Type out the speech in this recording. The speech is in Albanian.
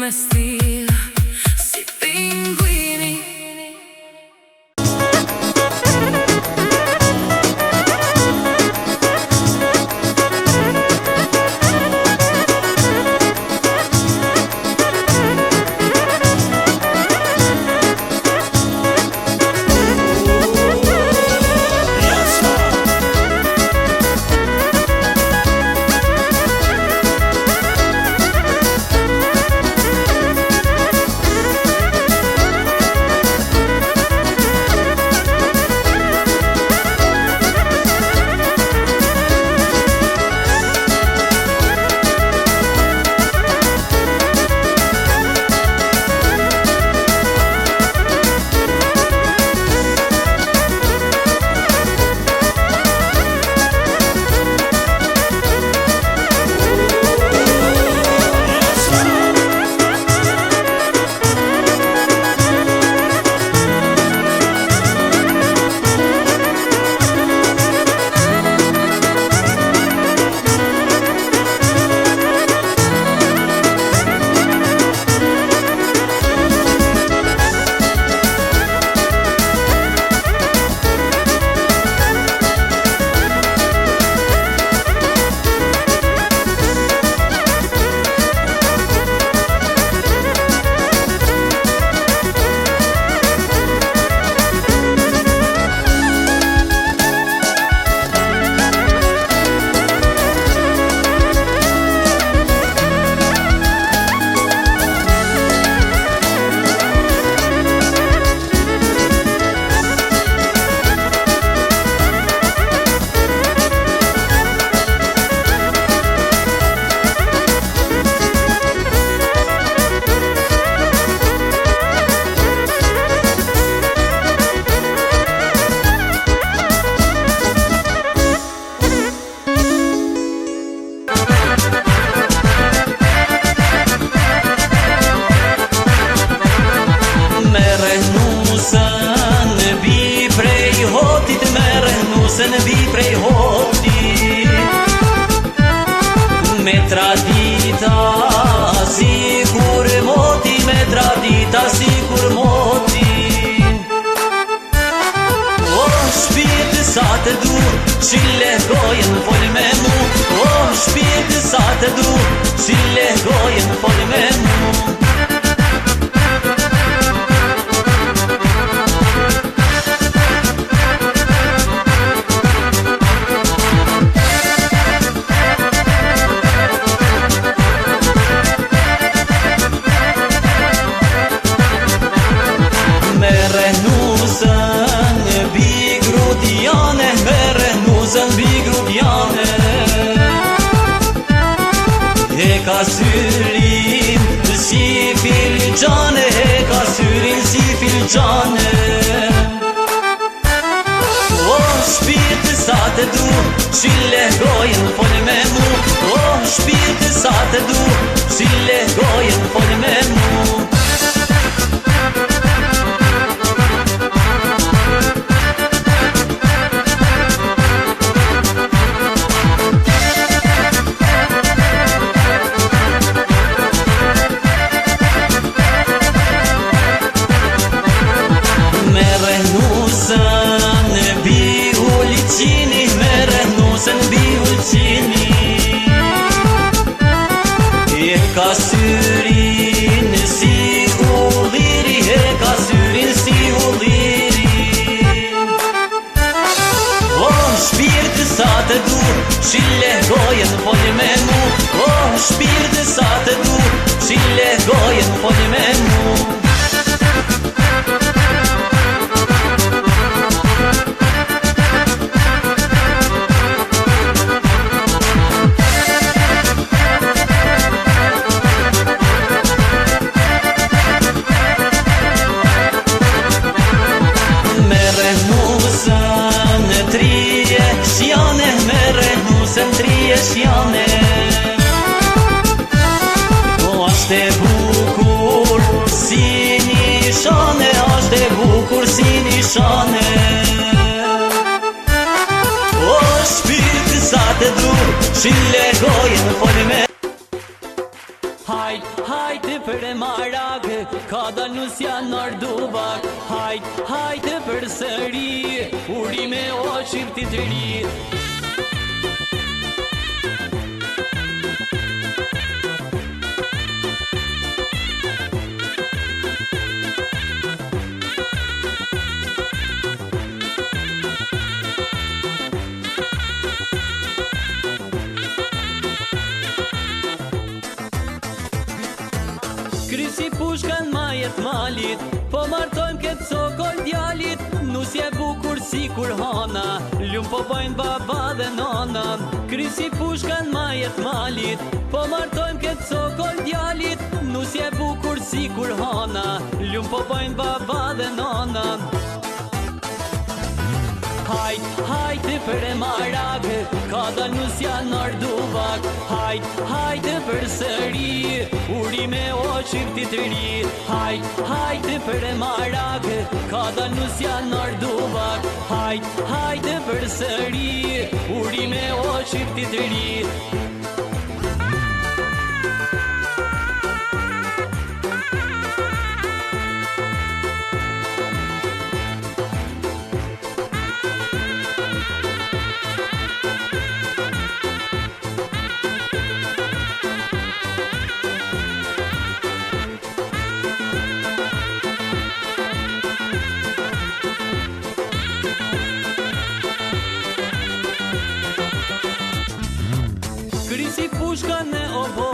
me stil si pinguini. Se në vi prej hoti me tradita si kur moti, me tradita si kur moti. O shpirtë sa të du, qile gojen fol me mu. O shpirtë sa të du, qile gojen fol me mu. E ka syrin si filxane, e ka syrin si filxane. O shpirtë sa të du, qile gojen fol me mu. O shpirtë sa të du, qile gojen fol me mu. E ka syrin si ulliri, e ka syrin si ulliri. O shpirtë sa të du, qile gojen fol me mu. O shpirtë sa të du, qile gojen fol me mu. O ashte bukur si nishane, ashte bukur si nishane. O shpirtë sa të du, qile gojen fol me. Hajt, hajt. hajtë për e marak, ka dal nusja nër dubak. Hajtë për sëri, urime o shqiptit të ri. Krysi pushkan majet malit, po martojmë këtë sokol djalit. Nusje bukur si kur hana, lumë po bojnë baba dhe nana. Krysi pushkan majet malit, po martojmë këtë sokol djalit. Nusje bukur si kur hana, lumë po bojnë baba dhe nana. Hajtë për e marak, ka dal nusja nër dubak. Hajtë për sëri, urime o shqiptit të ri. Hajtë për e marak, ka dal nusja nër dubak. Hajtë për sëri, urime o shqiptit të ri. Krysi pushka në obo,